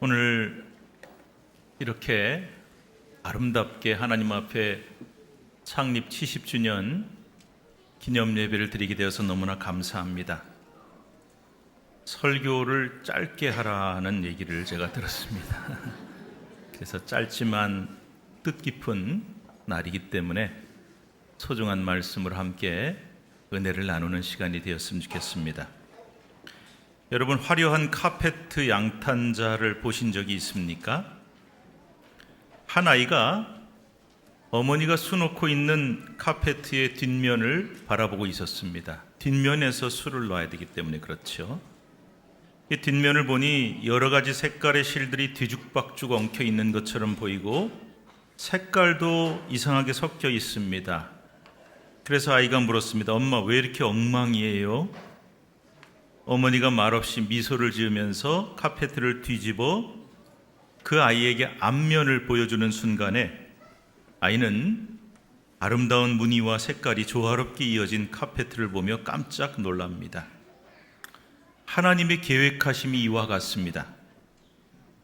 오늘 이렇게 아름답게 하나님 앞에 창립 70주년 기념 예배를 드리게 되어서 너무나 감사합니다. 설교를 짧게 하라는 얘기를 제가 들었습니다. 그래서 짧지만 뜻깊은 날이기 때문에 소중한 말씀을 함께 은혜를 나누는 시간이 되었으면 좋겠습니다. 여러분, 화려한 카페트 양탄자를 보신 적이 있습니까? 한 아이가 어머니가 수놓고 있는 카페트의 뒷면을 바라보고 있었습니다. 뒷면에서 술을 놔야 되기 때문에 그렇죠. 이 뒷면을 보니 여러 가지 색깔의 실들이 뒤죽박죽 엉켜 있는 것처럼 보이고 색깔도 이상하게 섞여 있습니다. 그래서 아이가 물었습니다. 엄마, 왜 이렇게 엉망이에요? 어머니가 말없이 미소를 지으면서 카페트를 뒤집어 그 아이에게 앞면을 보여주는 순간에 아이는 아름다운 무늬와 색깔이 조화롭게 이어진 카페트를 보며 깜짝 놀랍니다. 하나님의 계획하심이 이와 같습니다.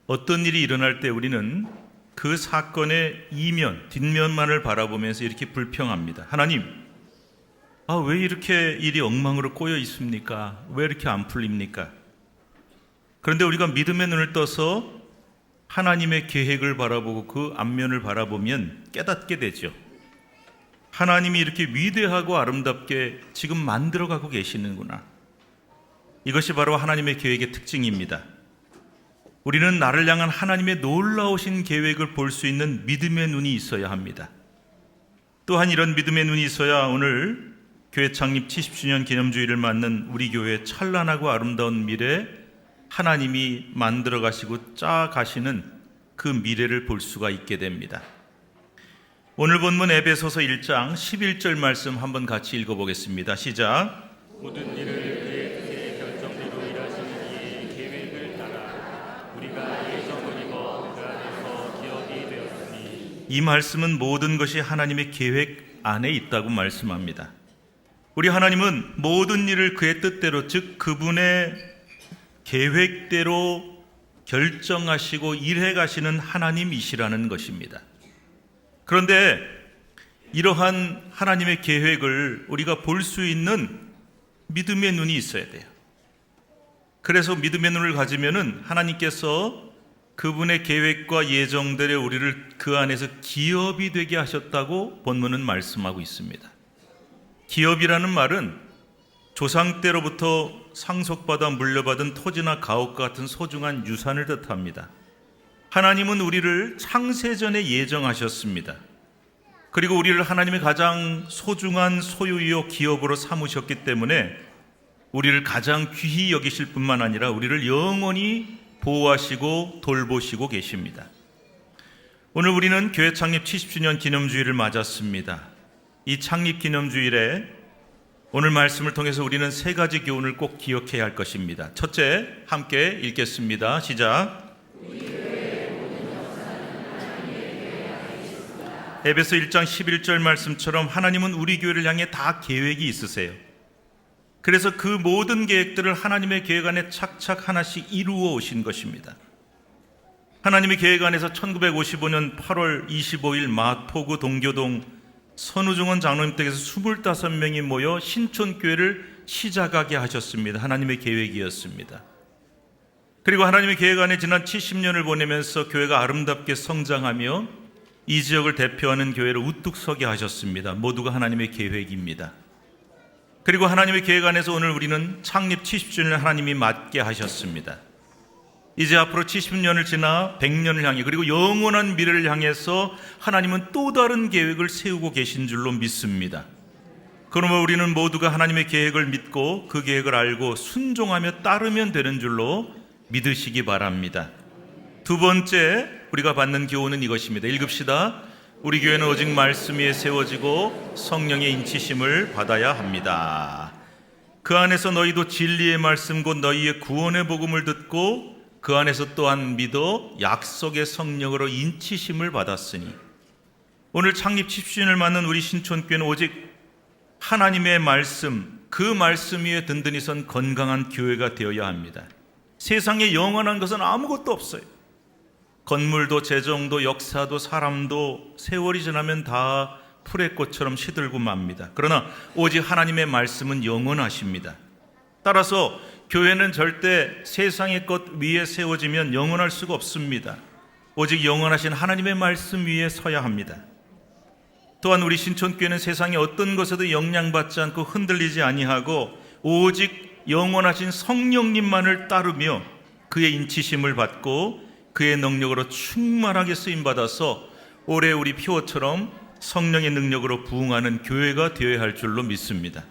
어떤 일이 일어날 때 우리는 그 사건의 이면, 뒷면만을 바라보면서 이렇게 불평합니다. 하나님, 왜 이렇게 일이 엉망으로 꼬여 있습니까? 왜 이렇게 안 풀립니까? 그런데 우리가 믿음의 눈을 떠서 하나님의 계획을 바라보고 그 앞면을 바라보면 깨닫게 되죠. 하나님이 이렇게 위대하고 아름답게 지금 만들어가고 계시는구나. 이것이 바로 하나님의 계획의 특징입니다. 우리는 나를 향한 하나님의 놀라우신 계획을 볼 수 있는 믿음의 눈이 있어야 합니다. 또한 이런 믿음의 눈이 있어야 오늘 교회 창립 70주년 기념주일을 맞는 우리 교회의 찬란하고 아름다운 미래, 하나님이 만들어 가시고 짜 가시는 그 미래를 볼 수가 있게 됩니다. 오늘 본문 에베소서 1장 11절 말씀 한번 같이 읽어보겠습니다. 시작. 모든 일을 그의 뜻의 결정대로 일하시는 이의 계획을 따라 우리가 예정을 입어 그 안에서 기업이 되었으니. 이 말씀은 모든 것이 하나님의 계획 안에 있다고 말씀합니다. 우리 하나님은 모든 일을 그의 뜻대로, 즉 그분의 계획대로 결정하시고 일해 가시는 하나님이시라는 것입니다. 그런데 이러한 하나님의 계획을 우리가 볼 수 있는 믿음의 눈이 있어야 돼요. 그래서 믿음의 눈을 가지면은 하나님께서 그분의 계획과 예정대로 우리를 그 안에서 기업이 되게 하셨다고 본문은 말씀하고 있습니다. 기업이라는 말은 조상 때로부터 상속받아 물려받은 토지나 가옥과 같은 소중한 유산을 뜻합니다. 하나님은 우리를 창세전에 예정하셨습니다. 그리고 우리를 하나님의 가장 소중한 소유이요 기업으로 삼으셨기 때문에 우리를 가장 귀히 여기실 뿐만 아니라 우리를 영원히 보호하시고 돌보시고 계십니다. 오늘 우리는 교회 창립 70주년 기념주일을 맞았습니다. 이 창립 기념주일에 오늘 말씀을 통해서 우리는 세 가지 교훈을 꼭 기억해야 할 것입니다. 첫째, 함께 읽겠습니다. 시작. 에베소 1장 11절 말씀처럼 하나님은 우리 교회를 향해 다 계획이 있으세요. 그래서 그 모든 계획들을 하나님의 계획 안에 착착 하나씩 이루어 오신 것입니다. 하나님의 계획 안에서 1955년 8월 25일 마포구 동교동 선우중원 장로님 댁에서 25명이 모여 신촌교회를 시작하게 하셨습니다. 하나님의 계획이었습니다. 그리고 하나님의 계획 안에 지난 70년을 보내면서 교회가 아름답게 성장하며 이 지역을 대표하는 교회를 우뚝 서게 하셨습니다. 모두가 하나님의 계획입니다. 그리고 하나님의 계획 안에서 오늘 우리는 창립 70주년을 하나님이 맞게 하셨습니다. 이제 앞으로 70년을 지나 100년을 향해 그리고 영원한 미래를 향해서 하나님은 또 다른 계획을 세우고 계신 줄로 믿습니다. 그러므로 우리는 모두가 하나님의 계획을 믿고 그 계획을 알고 순종하며 따르면 되는 줄로 믿으시기 바랍니다. 두 번째 우리가 받는 교훈은 이것입니다. 읽읍시다. 우리 교회는 오직 말씀 위에 세워지고 성령의 인치심을 받아야 합니다. 그 안에서 너희도 진리의 말씀 곧 너희의 구원의 복음을 듣고 그 안에서 또한 믿어 약속의 성령으로 인치심을 받았으니. 오늘 창립 70주년을 맞는 우리 신촌교회는 오직 하나님의 말씀, 그 말씀 위에 든든히 선 건강한 교회가 되어야 합니다. 세상에 영원한 것은 아무것도 없어요. 건물도 재정도 역사도 사람도 세월이 지나면 다 풀의 꽃처럼 시들고 맙니다. 그러나 오직 하나님의 말씀은 영원하십니다. 따라서 교회는 절대 세상의 것 위에 세워지면 영원할 수가 없습니다. 오직 영원하신 하나님의 말씀 위에 서야 합니다. 또한 우리 신촌교회는 세상의 어떤 것에도 영향받지 않고 흔들리지 아니하고 오직 영원하신 성령님만을 따르며 그의 인치심을 받고 그의 능력으로 충만하게 쓰임받아서 올해 우리 표어처럼 성령의 능력으로 부흥하는 교회가 되어야 할 줄로 믿습니다.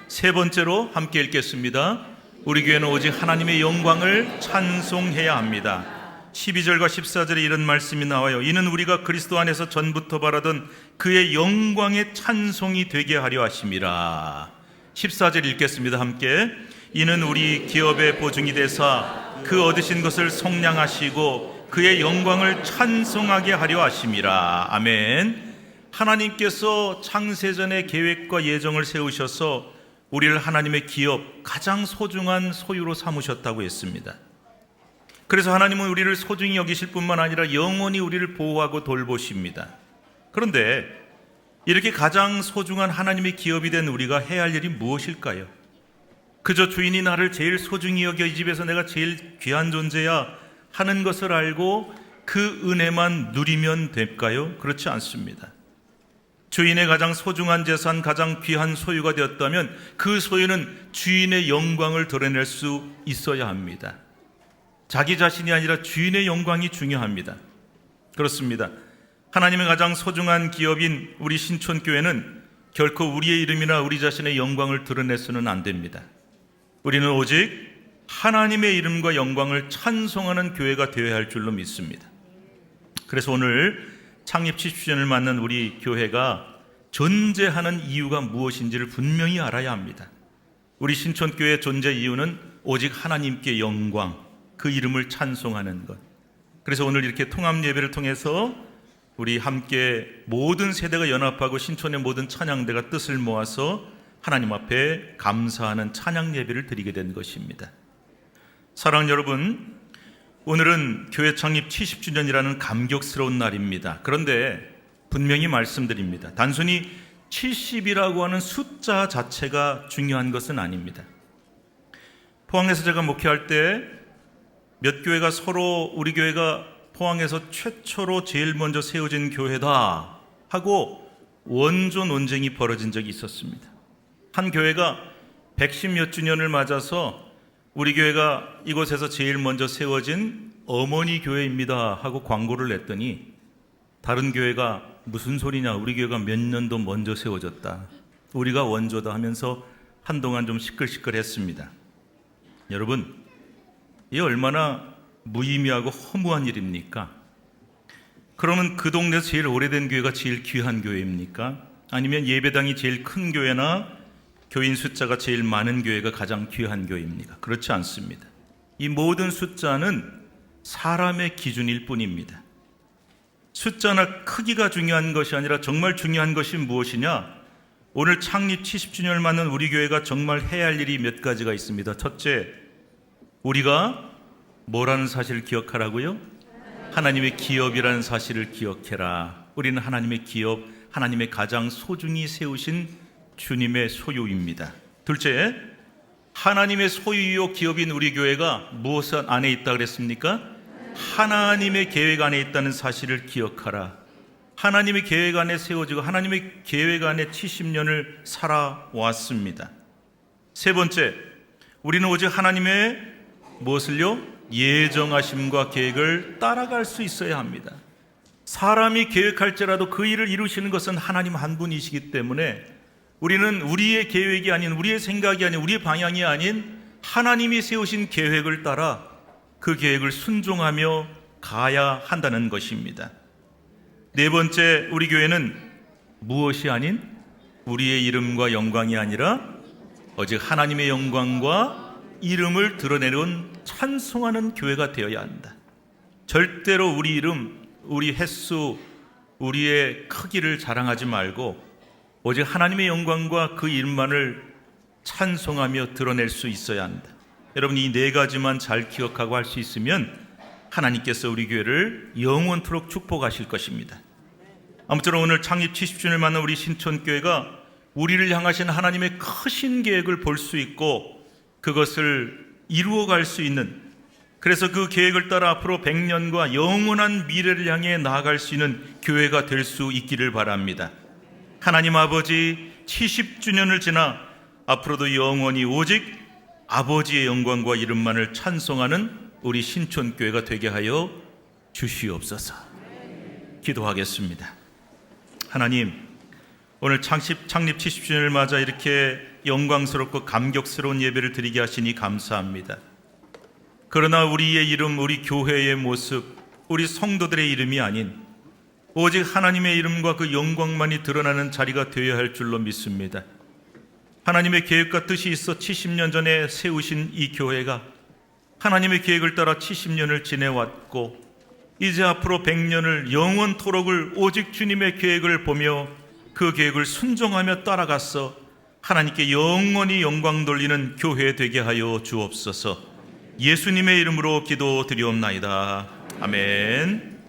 세 번째로 함께 읽겠습니다. 우리 교회는 오직 하나님의 영광을 찬송해야 합니다. 12절과 14절에 이런 말씀이 나와요. 이는 우리가 그리스도 안에서 전부터 바라던 그의 영광의 찬송이 되게 하려 하심이라. 14절 읽겠습니다. 함께. 이는 우리 기업의 보증이 되사 그 얻으신 것을 속량하시고 그의 영광을 찬송하게 하려 하심이라. 아멘. 하나님께서 창세전의 계획과 예정을 세우셔서 우리를 하나님의 기업, 가장 소중한 소유로 삼으셨다고 했습니다. 그래서 하나님은 우리를 소중히 여기실 뿐만 아니라 영원히 우리를 보호하고 돌보십니다. 그런데 이렇게 가장 소중한 하나님의 기업이 된 우리가 해야 할 일이 무엇일까요? 그저 주인이 나를 제일 소중히 여겨 이 집에서 내가 제일 귀한 존재야 하는 것을 알고 그 은혜만 누리면 될까요? 그렇지 않습니다. 주인의 가장 소중한 재산, 가장 귀한 소유가 되었다면 그 소유는 주인의 영광을 드러낼 수 있어야 합니다. 자기 자신이 아니라 주인의 영광이 중요합니다. 그렇습니다. 하나님의 가장 소중한 기업인 우리 신촌교회는 결코 우리의 이름이나 우리 자신의 영광을 드러내서는 안 됩니다. 우리는 오직 하나님의 이름과 영광을 찬송하는 교회가 되어야 할 줄로 믿습니다. 그래서 오늘 창립 70주년을 맞는 우리 교회가 존재하는 이유가 무엇인지를 분명히 알아야 합니다. 우리 신촌교회의 존재 이유는 오직 하나님께 영광, 그 이름을 찬송하는 것. 그래서 오늘 이렇게 통합 예배를 통해서 우리 함께 모든 세대가 연합하고 신촌의 모든 찬양대가 뜻을 모아서 하나님 앞에 감사하는 찬양 예배를 드리게 된 것입니다. 사랑하는 여러분, 오늘은 교회 창립 70주년이라는 감격스러운 날입니다. 그런데 분명히 말씀드립니다. 단순히 70이라고 하는 숫자 자체가 중요한 것은 아닙니다. 포항에서 제가 목회할 때 몇 교회가 서로 우리 교회가 포항에서 최초로 제일 먼저 세워진 교회다 하고 원조 논쟁이 벌어진 적이 있었습니다. 한 교회가 110몇 주년을 맞아서 우리 교회가 이곳에서 제일 먼저 세워진 어머니 교회입니다 하고 광고를 냈더니 다른 교회가 무슨 소리냐, 우리 교회가 몇 년도 먼저 세워졌다, 우리가 원조다 하면서 한동안 좀 시끌시끌했습니다. 여러분, 이게 얼마나 무의미하고 허무한 일입니까? 그러면 그 동네에서 제일 오래된 교회가 제일 귀한 교회입니까? 아니면 예배당이 제일 큰 교회나 교인 숫자가 제일 많은 교회가 가장 귀한 교회입니까? 그렇지 않습니다. 이 모든 숫자는 사람의 기준일 뿐입니다. 숫자나 크기가 중요한 것이 아니라 정말 중요한 것이 무엇이냐? 오늘 창립 70주년을 맞는 우리 교회가 정말 해야 할 일이 몇 가지가 있습니다. 첫째, 우리가 뭐라는 사실을 기억하라고요? 하나님의 기업이라는 사실을 기억해라. 우리는 하나님의 기업, 하나님의 가장 소중히 세우신 주님의 소유입니다. 둘째, 하나님의 소유요 기업인 우리 교회가 무엇 안에 있다 그랬습니까? 하나님의 계획 안에 있다는 사실을 기억하라. 하나님의 계획 안에 세워지고 하나님의 계획 안에 70년을 살아왔습니다. 세 번째, 우리는 오직 하나님의 무엇을요? 예정하심과 계획을 따라갈 수 있어야 합니다. 사람이 계획할지라도 그 일을 이루시는 것은 하나님 한 분이시기 때문에 우리는 우리의 계획이 아닌, 우리의 생각이 아닌, 우리의 방향이 아닌 하나님이 세우신 계획을 따라 그 계획을 순종하며 가야 한다는 것입니다. 네 번째, 우리 교회는 무엇이 아닌 우리의 이름과 영광이 아니라 오직 하나님의 영광과 이름을 드러내는 찬송하는 교회가 되어야 한다. 절대로 우리 이름, 우리 횟수, 우리의 크기를 자랑하지 말고 오직 하나님의 영광과 그 이름만을 찬송하며 드러낼 수 있어야 한다. 여러분, 이 네 가지만 잘 기억하고 할 수 있으면 하나님께서 우리 교회를 영원토록 축복하실 것입니다. 아무쪼록 오늘 창립 70주년을 맞는 우리 신촌교회가 우리를 향하신 하나님의 크신 계획을 볼 수 있고 그것을 이루어갈 수 있는, 그래서 그 계획을 따라 앞으로 100년과 영원한 미래를 향해 나아갈 수 있는 교회가 될 수 있기를 바랍니다. 하나님 아버지 70주년을 지나 앞으로도 영원히 오직 아버지의 영광과 이름만을 찬송하는 우리 신촌교회가 되게 하여 주시옵소서. 기도하겠습니다. 하나님, 오늘 창립 70주년을 맞아 이렇게 영광스럽고 감격스러운 예배를 드리게 하시니 감사합니다. 그러나 우리의 이름, 우리 교회의 모습, 우리 성도들의 이름이 아닌 오직 하나님의 이름과 그 영광만이 드러나는 자리가 되어야 할 줄로 믿습니다. 하나님의 계획과 뜻이 있어 70년 전에 세우신 이 교회가 하나님의 계획을 따라 70년을 지내왔고 이제 앞으로 100년을 영원토록을 오직 주님의 계획을 보며 그 계획을 순종하며 따라가서 하나님께 영원히 영광 돌리는 교회 되게 하여 주옵소서. 예수님의 이름으로 기도드리옵나이다. 아멘.